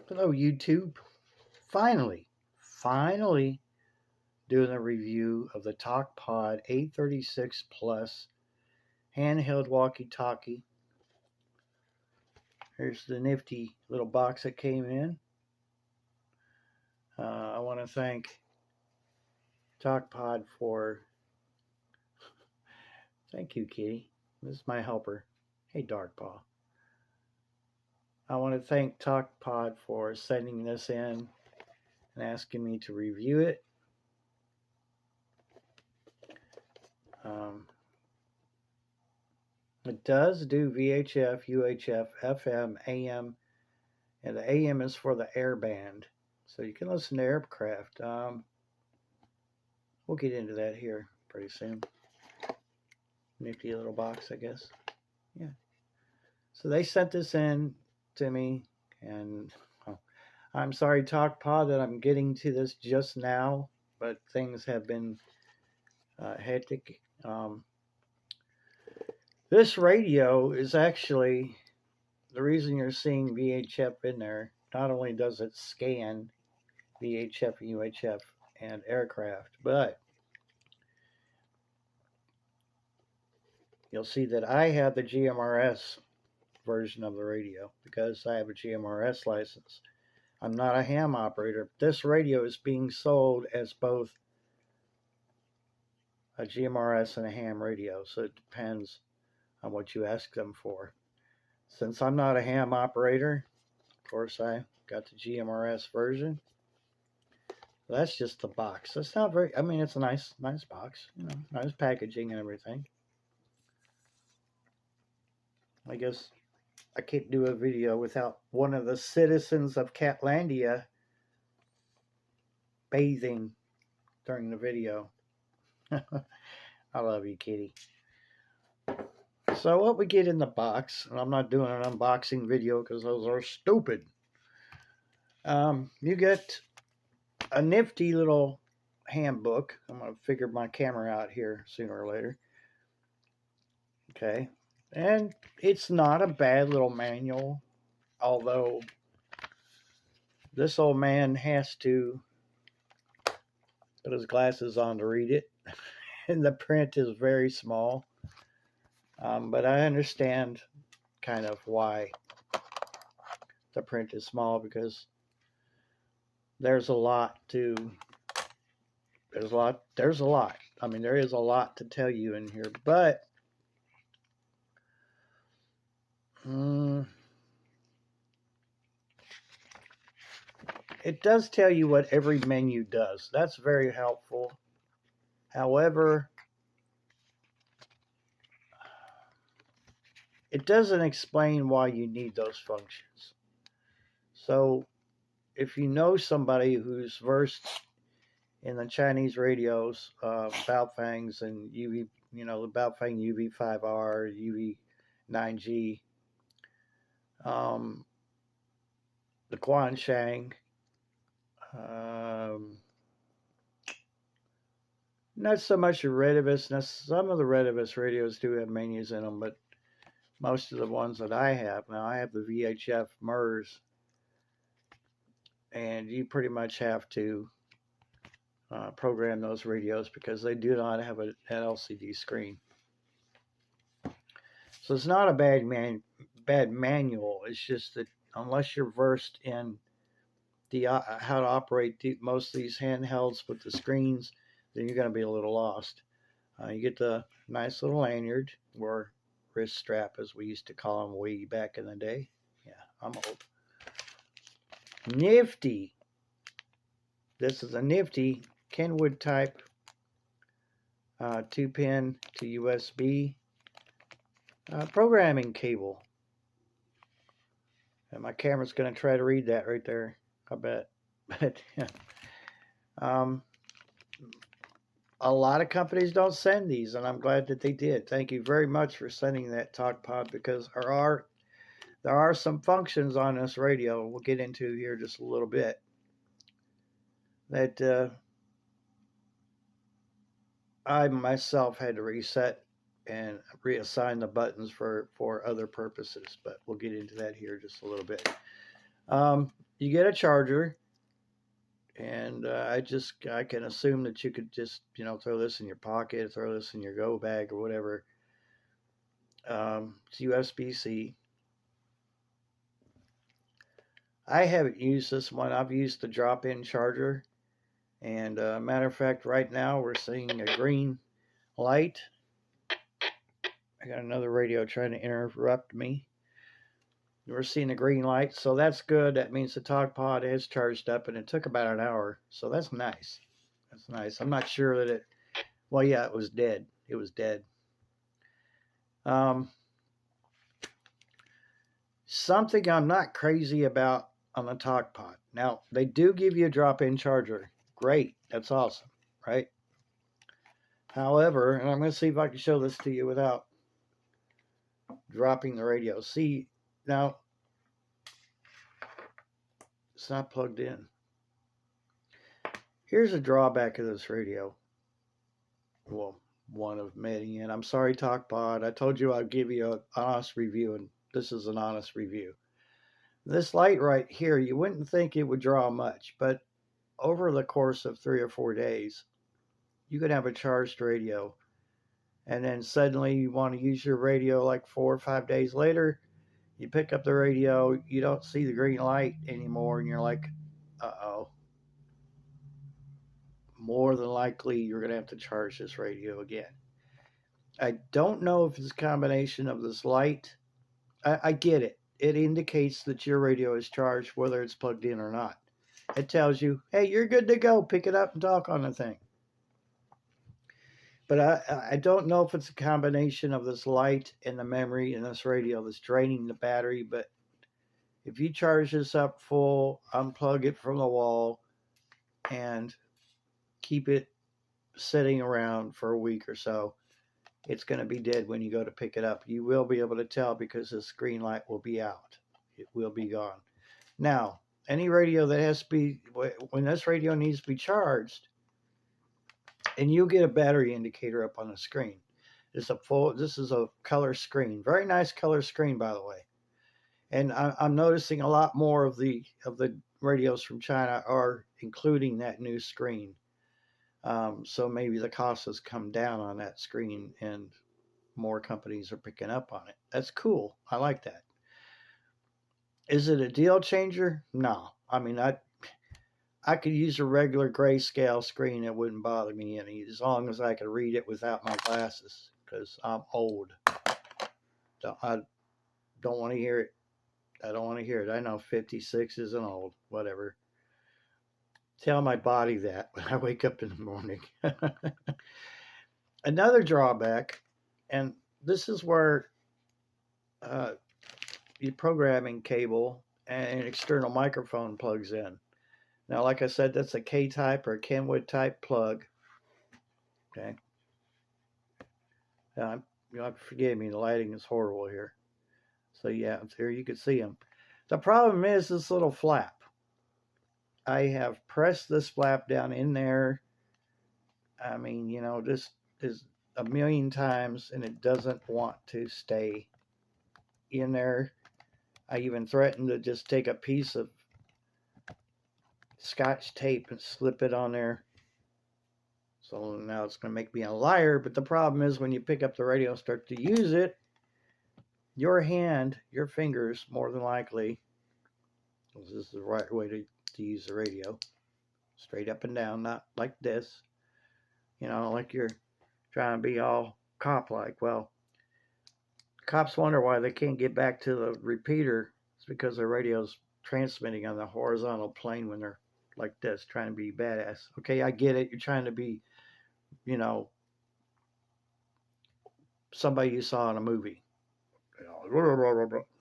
Hello YouTube. Finally doing a review of the Talkpod A36Plus handheld walkie-talkie. Here's the nifty little box that came in. I want to thank Talkpod for... Thank you, kitty. This is my helper. Hey, Darkpaw. I want to thank Talkpod for sending this in and asking me to review it. It does do VHF, UHF, FM, AM, and the AM is for the air band, so you can listen to aircraft. We'll get into that here pretty soon. Nifty little box, I guess. Yeah. So they sent this in to me, and I'm sorry, Talkpod, that I'm getting to this just now, but things have been hectic. This radio is actually the reason you're seeing VHF in there. Not only does it scan VHF and UHF and aircraft, but you'll see that I have the GMRS version of the radio because I have a GMRS license. I'm not a ham operator. This radio is being sold as both a GMRS and a ham radio, so it depends on what you ask them for. Since I'm not a ham operator, of course I got the GMRS version. That's just the box. It's not very, I mean, it's a nice box, you know, nice packaging and everything. I guess I can't do a video without one of the citizens of Catlandia bathing during the video. I love you, kitty. So what we get in the box, and I'm not doing an unboxing video because those are stupid. You get a nifty little handbook. I'm going to figure my camera out here sooner or later. Okay. And it's not a bad little manual, although this old man has to put his glasses on to read it. And the print is very small. But I understand kind of why the print is small, because there's a lot. I mean, there is a lot to tell you in here, but it does tell you what every menu does. That's very helpful. However, it doesn't explain why you need those functions. So if you know somebody who's versed in the Chinese radios, Baofengs and UV, you know, the Baofeng UV5R, UV9G, the Quanshang, not so much the Redivus. Now, some of the Redivus radios do have menus in them, but most of the ones that I have, now I have the VHF MERS, and you pretty much have to program those radios because they do not have an LCD screen. So it's not a bad manual. It's just that unless you're versed in the how to operate most of these handhelds with the screens, then you're going to be a little lost. You get the nice little lanyard, or wrist strap as we used to call them way back in the day. Yeah, I'm old. Nifty. This is a nifty Kenwood type 2-pin to USB programming cable. And my camera's going to try to read that right there, I bet. But yeah. A lot of companies don't send these, and I'm glad that they did. Thank you very much for sending that, Talkpod, because there are some functions on this radio we'll get into here just a little bit that I myself had to reset and reassign the buttons for other purposes, but we'll get into that here just a little bit. you get a charger, and I can assume that you could just throw this in your pocket, throw this in your go bag or whatever. It's USB-C. I haven't used this one. I've used the drop-in charger, and matter of fact, right now we're seeing a green light. I got another radio trying to interrupt me. We're seeing a green light, so that's good. That means the Talkpod is charged up, and it took about an hour, so that's nice. That's nice. I'm not sure that well, yeah, it was dead. It was dead. Something I'm not crazy about on the Talkpod. Now, they do give you a drop-in charger. Great. That's awesome, right? However, and I'm going to see if I can show this to you without dropping the radio. See, now, it's not plugged in. Here's a drawback of this radio. Well, one of many. And I'm sorry, Talkpod. I told you I'd give you an honest review, and this is an honest review. This light right here, you wouldn't think it would draw much, but over the course of 3 or 4 days, you could have a charged radio, and then suddenly you want to use your radio like 4 or 5 days later, you pick up the radio, you don't see the green light anymore, and you're like, uh-oh. More than likely, you're going to have to charge this radio again. I don't know if it's a combination of this light. I get it. It indicates that your radio is charged, whether it's plugged in or not. It tells you, hey, you're good to go. Pick it up and talk on the thing. But I don't know if it's a combination of this light and the memory in this radio that's draining the battery. But if you charge this up full, unplug it from the wall, and keep it sitting around for a week or so, it's going to be dead when you go to pick it up. You will be able to tell because this green light will be out. It will be gone. Now, any radio that has to be, when this radio needs to be charged, and you'll get a battery indicator up on the screen. This is a color screen. Very nice color screen, by the way. And I'm noticing a lot more of the radios from China are including that new screen. So maybe the cost has come down on that screen and more companies are picking up on it. That's cool. I like that. Is it a deal changer? No. I mean, I could use a regular grayscale screen. It wouldn't bother me any, as long as I could read it without my glasses, because I'm old. I don't want to hear it. I don't want to hear it. I know 56 isn't old. Whatever. Tell my body that when I wake up in the morning. Another drawback, and this is where your programming cable and an external microphone plugs in. Now, like I said, that's a K-type or a Kenwood type plug. Okay. Forgive me, the lighting is horrible here. So yeah, here you can see them. The problem is this little flap. I have pressed this flap down in there. I mean, this is a million times, and it doesn't want to stay in there. I even threatened to just take a piece of Scotch tape and slip it on there. So now it's going to make me a liar, but the problem is when you pick up the radio and start to use it, your fingers, more than likely, this is the right way to use the radio, straight up and down, not like this, like you're trying to be all cop-like. Well, cops wonder why they can't get back to the repeater. It's because their radio's transmitting on the horizontal plane when they're like this, trying to be badass. Okay, I get it. You're trying to be, somebody you saw in a movie.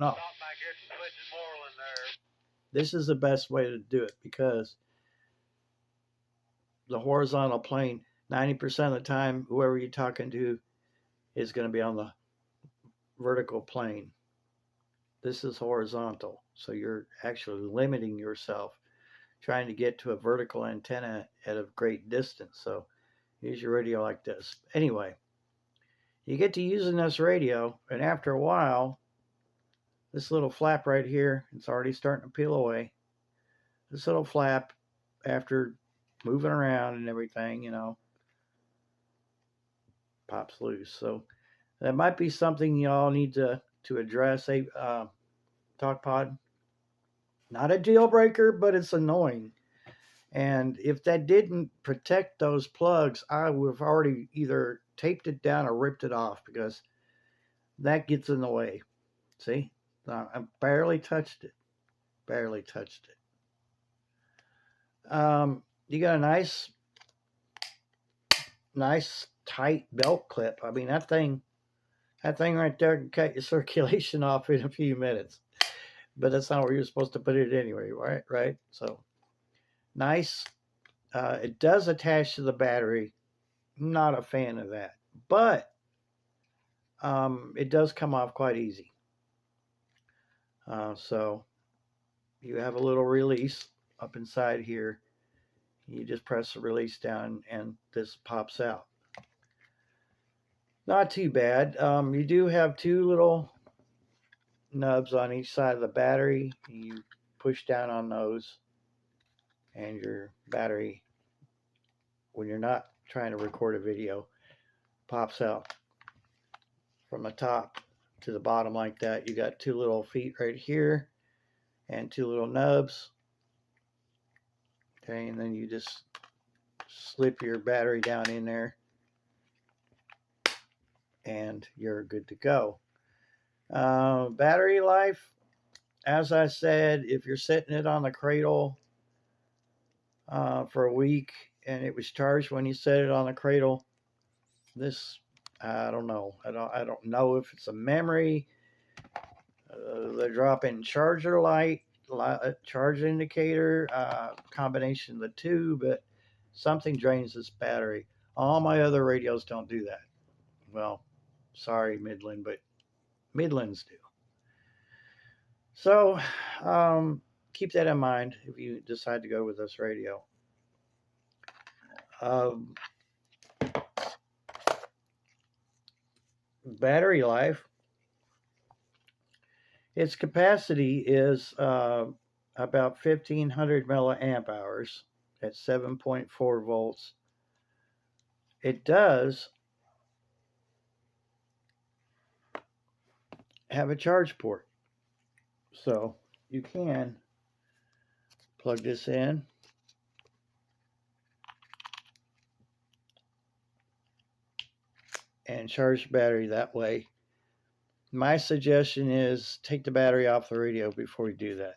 No. This is the best way to do it, because the horizontal plane, 90% of the time, whoever you're talking to is going to be on the vertical plane. This is horizontal, so you're actually limiting yourself trying to get to a vertical antenna at a great distance. So use your radio like this. Anyway, you get to using this radio, and after a while, this little flap right here, it's already starting to peel away. this little flap, after moving around and everything, pops loose. So that might be something y'all need to address. Talkpod, not a deal breaker, but it's annoying. And if that didn't protect those plugs, I would have already either taped it down or ripped it off, because that gets in the way. See, I barely touched it. Barely touched it. You got a nice tight belt clip. I mean, that thing right there can cut your circulation off in a few minutes. But that's not where you're supposed to put it anyway, right? So nice. It does attach to the battery. Not a fan of that, but it does come off quite easy. So you have a little release up inside here. You just press the release down and this pops out. Not too bad. You do have two little nubs on each side of the battery. You push down on those and your battery, when you're not trying to record a video, pops out from the top to the bottom like that. You got two little feet right here and two little nubs. Okay, and then you just slip your battery down in there and you're good to go. Battery life, as I said, if you're setting it on the cradle for a week and it was charged when you set it on the cradle, this, I don't know. I don't know if it's a memory, the drop-in charger light, charge indicator, combination of the two, but something drains this battery. All my other radios don't do that. Well, sorry, Midland, but Midlands do. So keep that in mind if you decide to go with this radio. Battery life, its capacity is about 1,500 milliamp hours at 7.4 volts. It does have a charge port, so you can plug this in and charge the battery that way. My suggestion is take the battery off the radio before you do that.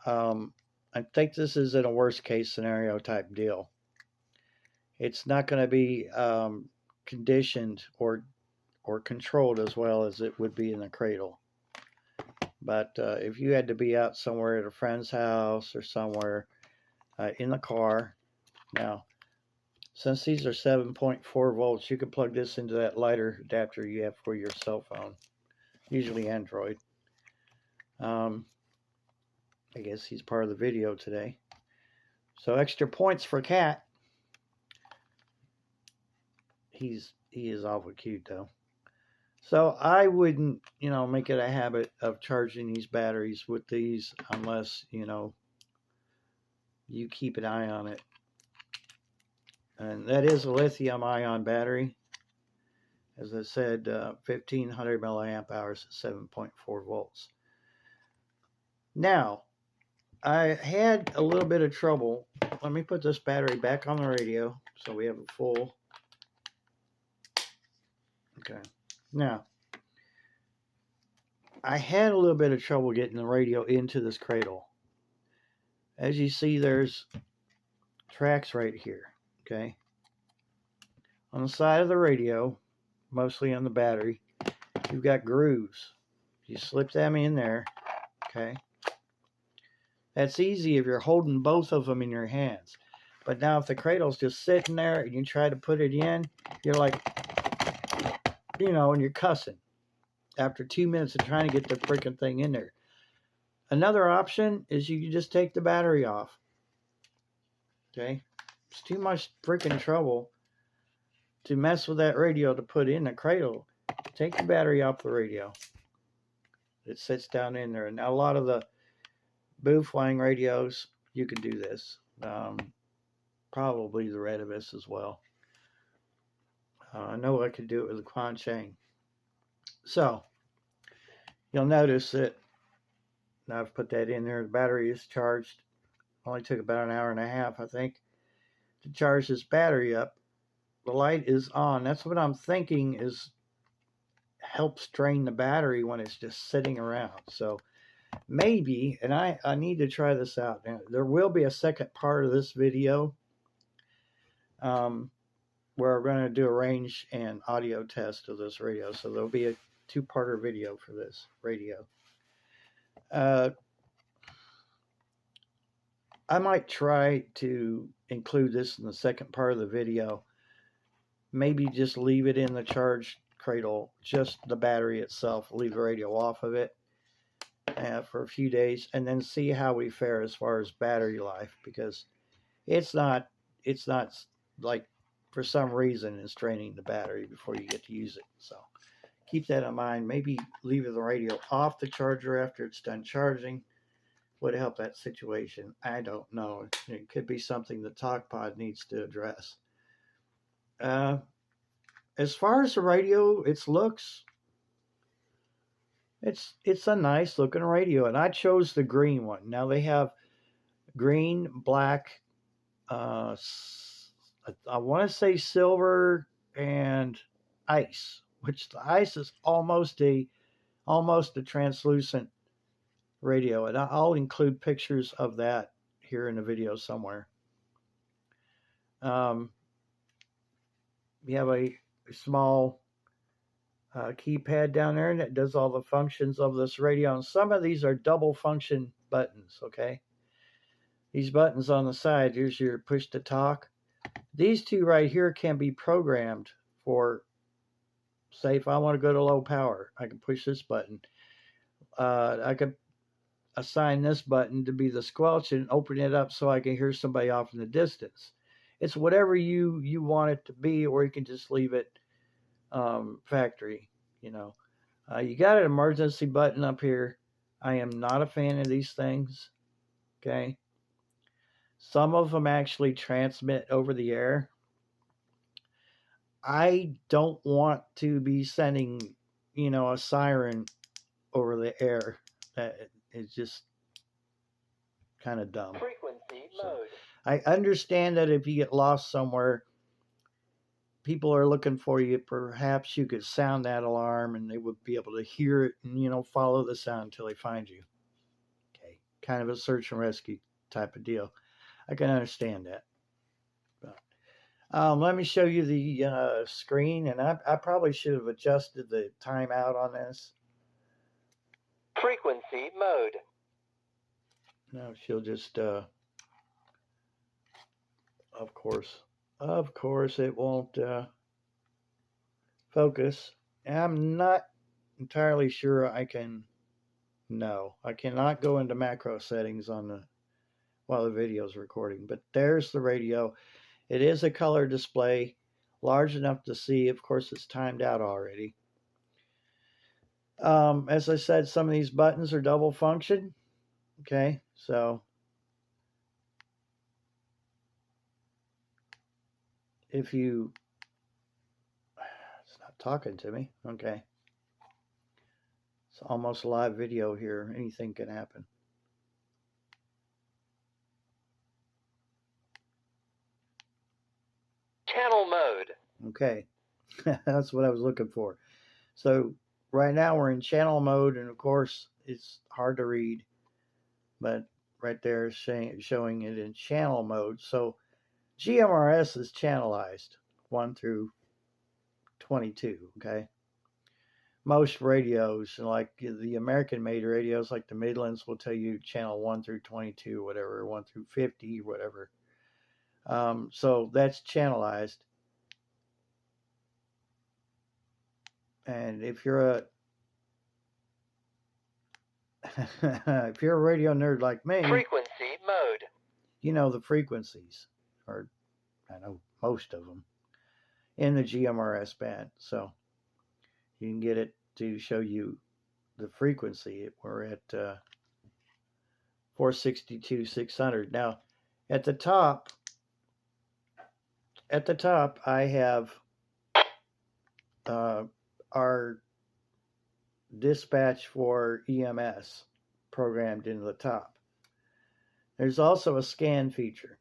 I think this is in a worst case scenario type deal. It's not going to be conditioned or controlled as well as it would be in the cradle. But if you had to be out somewhere at a friend's house or somewhere in the car, now since these are 7.4 volts, you can plug this into that lighter adapter you have for your cell phone, usually Android. I guess he's part of the video today. So extra points for Cat. He is awful cute though. So I wouldn't, make it a habit of charging these batteries with these unless, you keep an eye on it. And that is a lithium-ion battery. As I said, 1,500 milliamp hours at 7.4 volts. Now, I had a little bit of trouble. Let me put this battery back on the radio so we have a full. Okay. Now, I had a little bit of trouble getting the radio into this cradle. As you see, there's tracks right here. Okay. On the side of the radio, mostly on the battery, you've got grooves. You slip them in there. Okay. That's easy if you're holding both of them in your hands. But now if the cradle's just sitting there and you try to put it in, you're like, and you're cussing after 2 minutes of trying to get the freaking thing in there. Another option is you can just take the battery off. Okay? It's too much freaking trouble to mess with that radio to put in the cradle. Take the battery off the radio. It sits down in there. And now a lot of the booth flying radios, you can do this. Probably the Redibus as well. I know I could do it with the Quan Chang. So you'll notice that I've put that in there. The battery is charged. Only took about an hour and a half, I think, to charge this battery up. The light is on. That's what I'm thinking is helps drain the battery when it's just sitting around. So maybe, and I need to try this out. Now, there will be a second part of this video where we're going to do a range and audio test of this radio. So there'll be a two-parter video for this radio. I might try to include this in the second part of the video. Maybe just leave it in the charge cradle, just the battery itself, leave the radio off of it for a few days, and then see how we fare as far as battery life, because it's not like for some reason it's draining the battery before you get to use it. So keep that in mind. Maybe leaving the radio off the charger after it's done charging would help that situation. I don't know. It could be something the Talkpod needs to address. As far as the radio, its looks, it's a nice looking radio, and I chose the green one. Now they have green, black, I want to say silver and ice, which the ice is almost a translucent radio, and I'll include pictures of that here in the video somewhere. You have a small keypad down there, and it does all the functions of this radio, and some of these are double function buttons. Okay, these buttons on the side, here's your push to talk. These two right here can be programmed for, say, if I want to go to low power, I can push this button. I could assign this button to be the squelch and open it up so I can hear somebody off in the distance. It's whatever you want it to be, or you can just leave it factory. You know, you got an emergency button up here. I am not a fan of these things. Okay, some of them actually transmit over the air. I don't want to be sending, a siren over the air. It's just kind of dumb. Frequency So, mode. I understand that if you get lost somewhere, people are looking for you. Perhaps you could sound that alarm and they would be able to hear it and, follow the sound until they find you. Okay. Kind of a search and rescue type of deal. I can understand that. But, let me show you the screen, and I probably should have adjusted the timeout on this. Frequency mode. No, she'll just, of course it won't focus. And I'm not entirely sure I cannot go into macro settings while the video is recording. But there's the radio. It is a color display, large enough to see. Of course, it's timed out already. As I said, some of these buttons are double function. Okay, so if you, it's not talking to me. Okay, it's almost live video here. Anything can happen. Channel mode. Okay, that's what I was looking for. So right now we're in channel mode, and of course it's hard to read, but right there is showing it in channel mode. So GMRS is channelized 1 through 22. Okay, most radios, like the American-made radios, like the Midlands, will tell you channel 1 through 22, whatever, 1 through 50, whatever. So that's channelized. And if you're a radio nerd like me, frequency mode, you know the frequencies, or I know most of them, in the GMRS band. So you can get it to show you the frequency. We're at 462,600. Now, at the top, I have our dispatch for EMS programmed into the top. There's also a scan feature.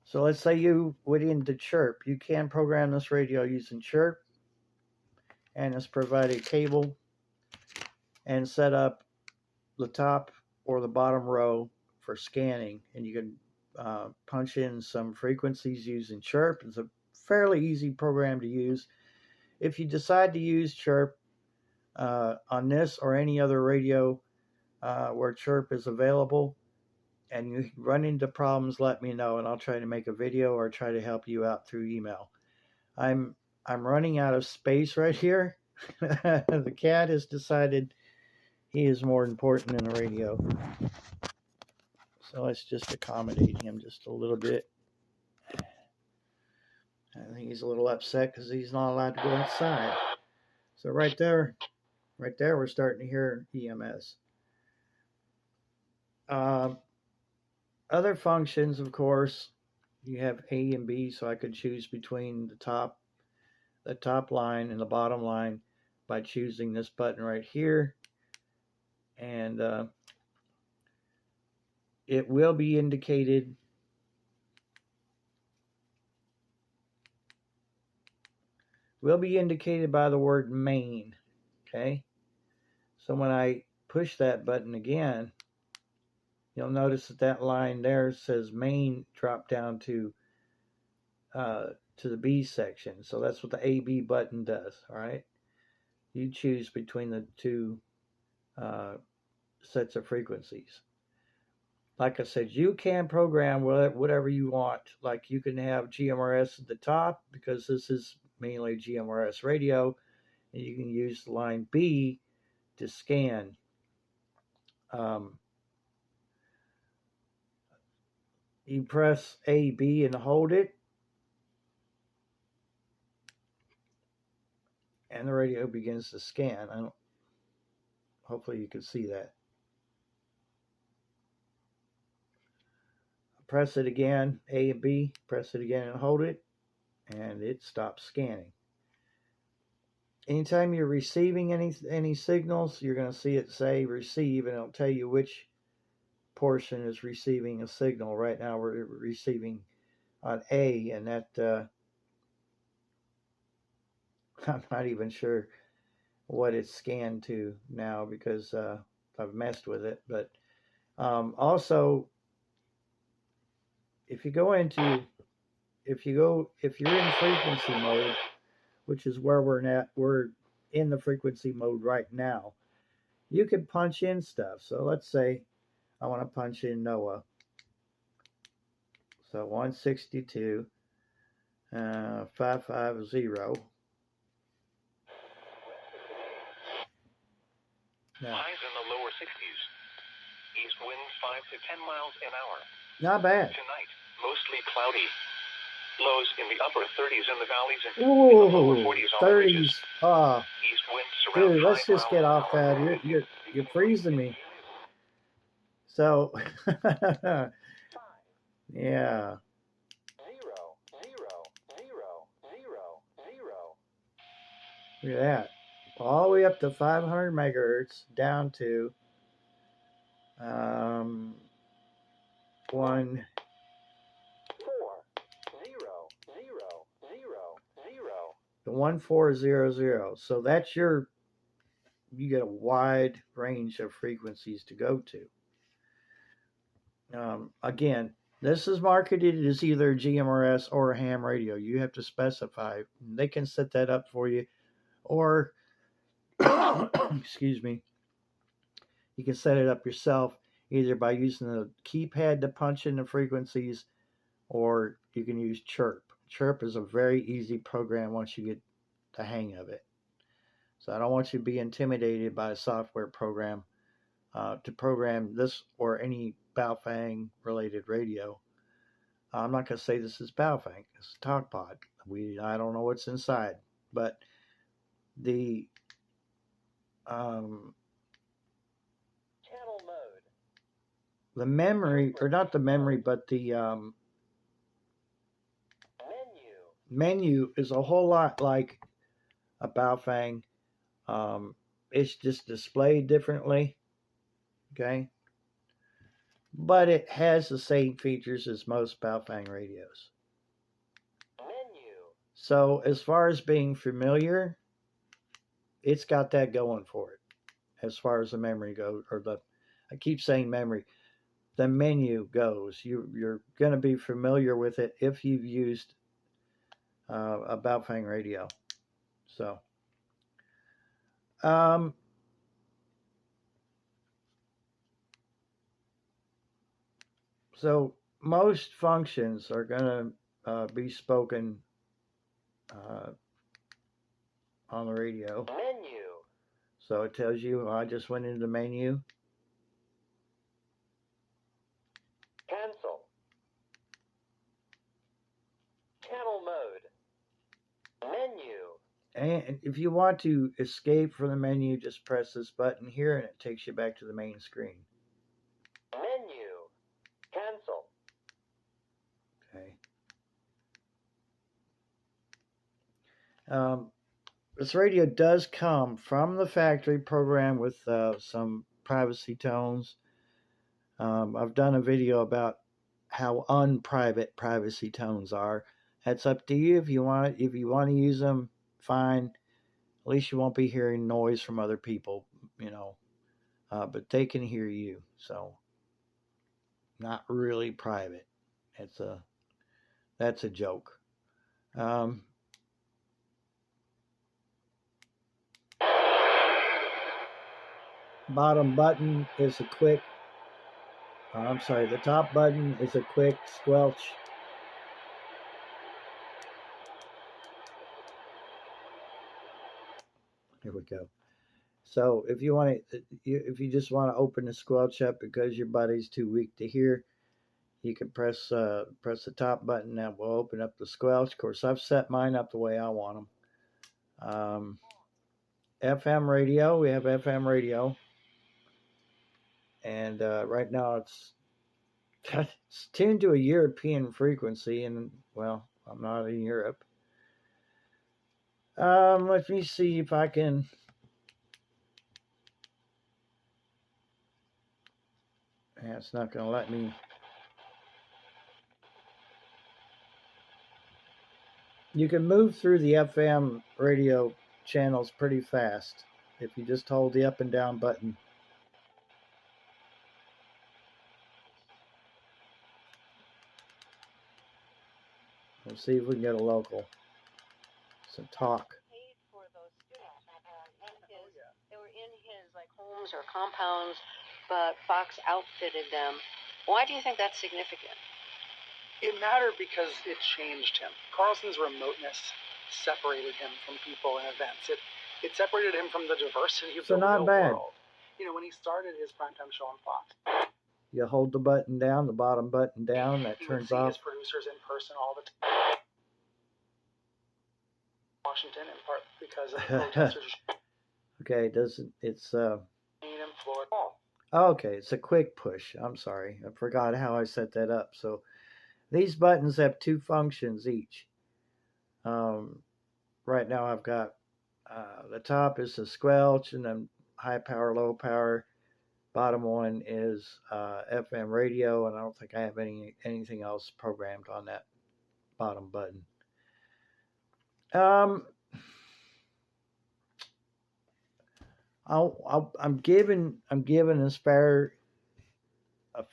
So let's say you went into chirp. You can program this radio using chirp, and it's provide a cable and set up the top or the bottom row for scanning, and you can punch in some frequencies using chirp. It's a fairly easy program to use. If you decide to use chirp on this or any other radio where chirp is available, and you run into problems, let me know, and I'll try to make a video or try to help you out through email. I'm running out of space right here. The cat has decided he is more important than the radio. So let's just accommodate him just a little bit. I think he's a little upset because he's not allowed to go outside. So right there, we're starting to hear EMS. Other functions, of course, you have A and B, so I could choose between the top line and the bottom line by choosing this button right here. And it will be indicated by the word main. Okay, so when I push that button again, you'll notice that line there says main drop down to the B section. So that's what the AB button does. All right, you choose between the two sets of frequencies. Like I said, you can program whatever you want. Like you can have GMRS at the top because this is mainly GMRS radio, and you can use the line B to scan. You press A, B, and hold it, and the radio begins to scan. Hopefully you can see that. Press it again, A and B, press it again and hold it, and it stops scanning. Anytime you're receiving any signals, you're going to see it say receive, and it'll tell you which portion is receiving a signal. Right now we're receiving on A, and that I'm not even sure what it's scanned to now because I've messed with it. But also, if you're in frequency mode, which is where we're in the frequency mode right now, you can punch in stuff. So let's say I want to punch in NOAA. So 162, 550. Now, highs in the lower 60s. East winds 5 to 10 miles an hour. Not bad. Tonight, mostly cloudy. Lows in the upper 30s in the valleys and Ooh, in the lower 40s on the 30s. ridges. East winds around Dude, let's 5 just get miles off an that. hour. You're freezing me. So, yeah. 0, 0, 0, 0, 0, 0. Look at that. All the way up to 500 megahertz, down to 1. 4, 0, 0, 0, 0, 0. The 1400. So that's you get a wide range of frequencies to go to. Again, this is marketed as either GMRS or a ham radio. You have to specify. They can set that up for you, or excuse me, you can set it up yourself either by using the keypad to punch in the frequencies, or you can use chirp. Chirp is a very easy program once you get the hang of it. So I don't want you to be intimidated by a software program to program this or any Baofeng related radio. I'm not going to say this is Baofeng. It's Talkpod. I don't know what's inside, but the Channel mode. the memory, or not the memory, but the menu is a whole lot like a Baofeng. It's just displayed differently. Okay. But it has the same features as most Baofeng radios. So as far as being familiar, it's got that going for it. As far as the memory goes, or I keep saying memory, the menu goes. You're going to be familiar with it if you've used a Baofeng radio. So, so most functions are going to be spoken on the radio. Menu. So it tells you, I just went into the menu. Cancel. Channel mode. Menu. And if you want to escape from the menu, just press this button here and it takes you back to the main screen. Menu. Cancel. Okay. This radio does come from the factory programmed with some privacy tones. I've done a video about how unprivate privacy tones are. That's up to you. If you want to use them, fine. At least you won't be hearing noise from other people, but they can hear you. So not really private. That's a joke. Bottom button is a quick. The top button is a quick squelch. Here we go. So if if you just want to open the squelch up because your buddy's too weak to hear, you can press the top button. That will open up the squelch. Of course, I've set mine up the way I want them. FM radio. We have FM radio, and right now it's tuned to a European frequency, and well, I'm not in Europe. Let me see if I can. Yeah, it's not going to let me. You can move through the FM radio channels pretty fast if you just hold the up and down button. We'll see if we can get a local. Some talk. Paid for those students. They were in his homes or compounds, but Fox outfitted them. Why do you think that's significant? It mattered because it changed him. Carlson's remoteness separated him from people and events. It separated him from the diversity of the real world. When he started his primetime show on Fox. You hold the button down, the bottom button down, that turns off. His producers in person all the time. Washington, in part because of the protesters. Okay, it's in Florida. Okay, it's a quick push. I'm sorry, I forgot how I set that up. So these buttons have two functions each. Right now I've got the top is the squelch, and then high power, low power. Bottom one is FM radio, and I don't think I have anything else programmed on that bottom button. I'm giving as fair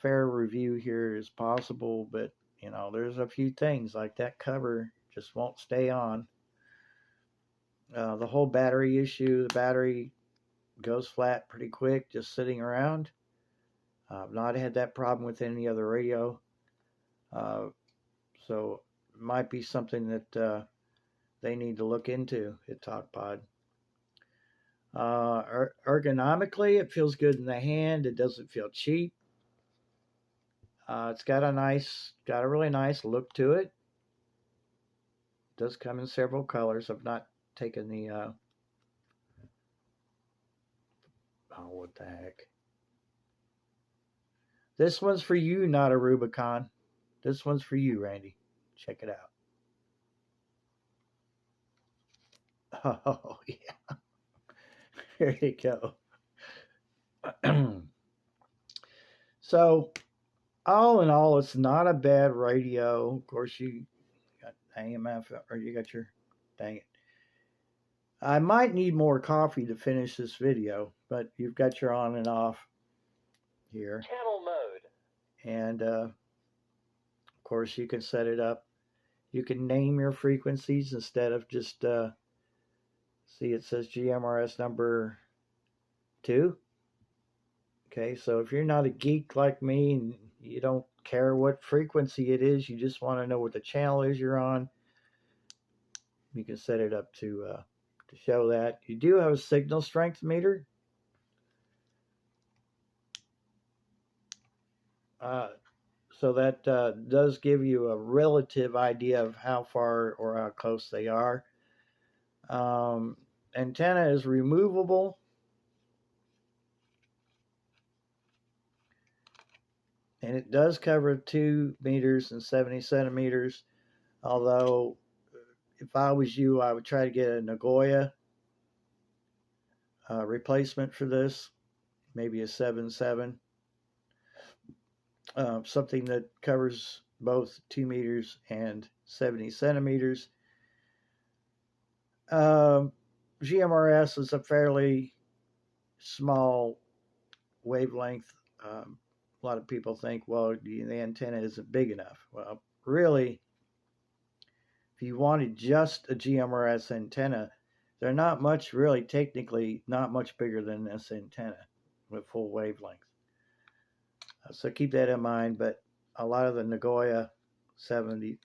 review here as possible, but there's a few things like that cover just won't stay on. The whole battery issue, the battery goes flat pretty quick just sitting around. I've not had that problem with any other radio, so it might be something that they need to look into at Talkpod. Ergonomically, it feels good in the hand. It doesn't feel cheap. It's got a really nice look to it. It does come in several colors. I've not taken the what the heck? This one's for you, not a Rubicon. This one's for you, Randy. Check it out. Oh, yeah. There you go. So, all in all, it's not a bad radio. Of course, you got AMF, or you got your, dang it. I might need more coffee to finish this video, but you've got your on and off here. Channel mode. And, of course, you can set it up. You can name your frequencies instead of just, see, it says GMRS number 2. Okay, so if you're not a geek like me and you don't care what frequency it is, you just want to know what the channel is you're on, you can set it up to show that. You do have a signal strength meter. So that does give you a relative idea of how far or how close they are. Antenna is removable. And it does cover 2 meters and 70 centimeters. Although, if I was you, I would try to get a Nagoya replacement for this. Maybe a 7.7. Something that covers both 2 meters and 70 centimeters. GMRS is a fairly small wavelength. A lot of people think, well, the antenna isn't big enough. Well, really, if you wanted just a GMRS antenna, they're not much, really, technically, not much bigger than this antenna with full wavelength. So keep that in mind. But a lot of the Nagoya 70,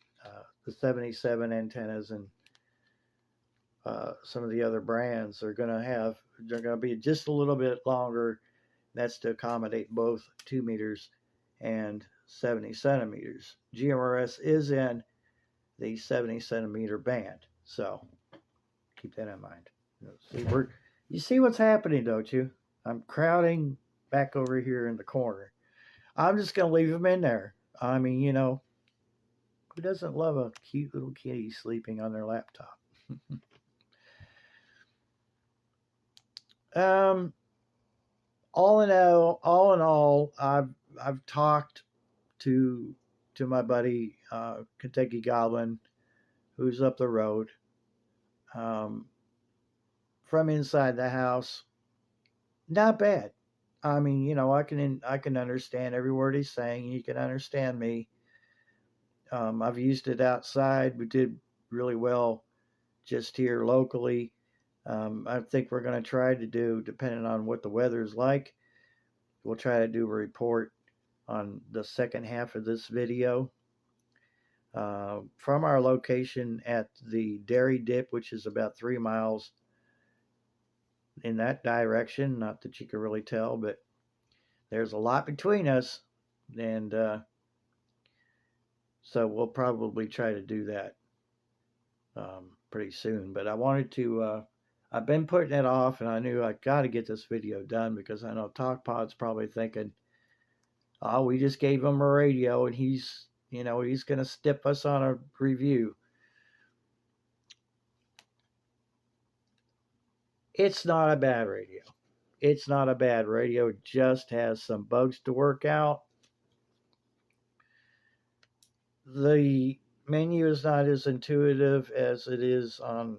the 77 antennas and some of the other brands are going to be just a little bit longer. That's to accommodate both 2 meters and 70 centimeters. GRRS is in the 70 centimeter band, so keep that in mind. You see what's happening, don't you? I'm crowding back over here in the corner. I'm just going to leave them in there. I mean, you know, who doesn't love a cute little kitty sleeping on their laptop? All in all, I've talked to my buddy Kentucky Goblin, who's up the road, from inside the house. Not bad. I mean, you know, I can understand every word he's saying. He can understand me. I've used it outside. We did really well just here locally. I think we're going to try to do, depending on what the weather's like, we'll try to do a report on the second half of this video from our location at the Dairy Dip, which is about 3 miles in that direction. Not that you can really tell, but there's a lot between us, and so we'll probably try to do that pretty soon. But I wanted to I've been putting it off, and I knew I got to get this video done because I know Talkpod's probably thinking, oh, we just gave him a radio and he's going to stiff us on a review. It's not a bad radio. It's not a bad radio. It just has some bugs to work out. The menu is not as intuitive as it is on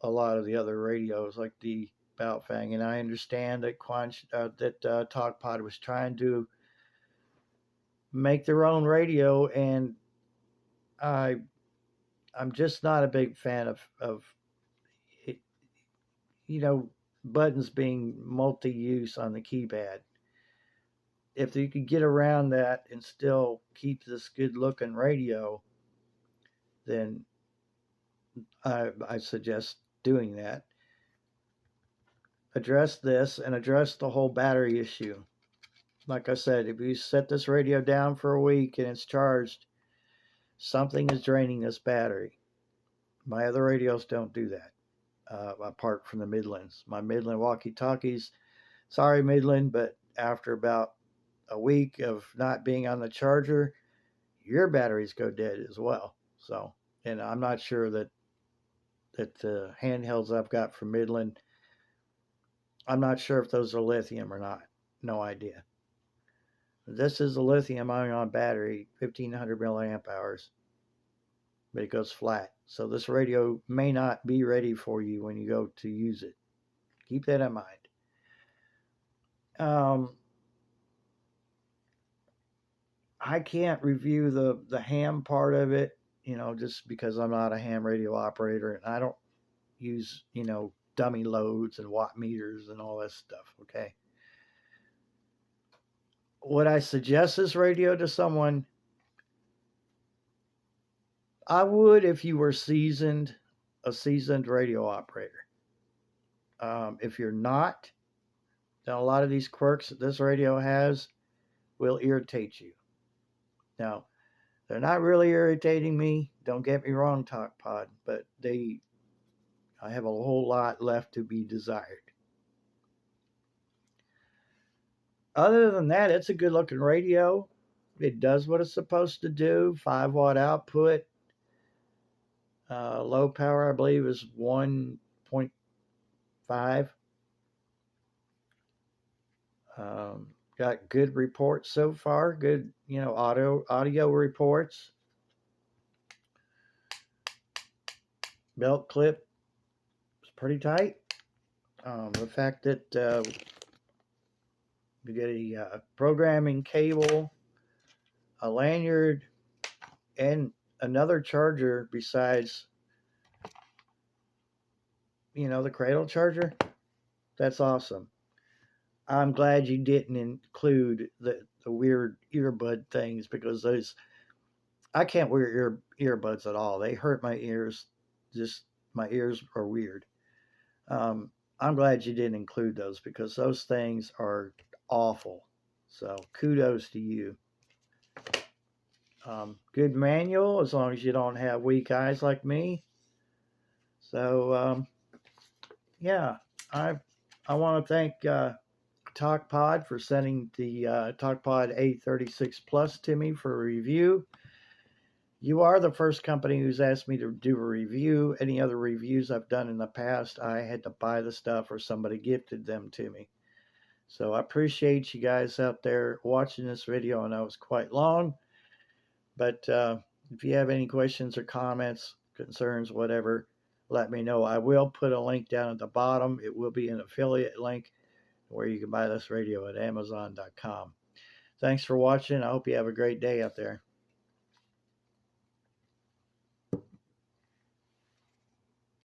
a lot of the other radios, like the Baofeng, and I understand that Talkpod was trying to make their own radio, and I'm just not a big fan of it, buttons being multi-use on the keypad. If you could get around that and still keep this good-looking radio, then I suggest doing that. Address this and address the whole battery issue. Like I said, if you set this radio down for a week and it's charged, something is draining this battery. My other radios don't do that, apart from the Midlands. My Midland Walkie Talkies, sorry Midland, but after about a week of not being on the charger, your batteries go dead as well. So, and I'm not sure that the handhelds I've got from Midland, I'm not sure if those are lithium or not. No idea. This is a lithium ion battery, 1500 milliamp hours, but it goes flat. So this radio may not be ready for you when you go to use it. Keep that in mind. I can't review the ham part of it, just because I'm not a ham radio operator and I don't use, dummy loads and watt meters and all that stuff, okay? Would I suggest this radio to someone? I would if you were a seasoned radio operator. If you're not, then a lot of these quirks that this radio has will irritate you. Now, they're not really irritating me. Don't get me wrong, Talkpod, but I have a whole lot left to be desired. Other than that, it's a good looking radio. It does what it's supposed to do. 5-watt output. Low power, I believe, is 1.5. Got good reports so far. Good, audio reports. Belt clip is pretty tight. The fact that you get a programming cable, a lanyard, and another charger besides, the cradle charger. That's awesome. I'm glad you didn't include the weird earbud things, because I can't wear earbuds at all. They hurt my ears. Just my ears are weird. I'm glad you didn't include those, because those things are awful. So kudos to you. Good manual, as long as you don't have weak eyes like me. So yeah, I want to thank Talkpod for sending the Talkpod A36Plus to me for a review. You are the first company who's asked me to do a review. Any other reviews I've done in the past, I had to buy the stuff or somebody gifted them to me. So I appreciate you guys out there watching this video. I know it's quite long, but if you have any questions or comments, concerns, whatever, let me know. I will put a link down at the bottom. It will be an affiliate link where you can buy this radio at Amazon.com. Thanks for watching. I hope you have a great day out there.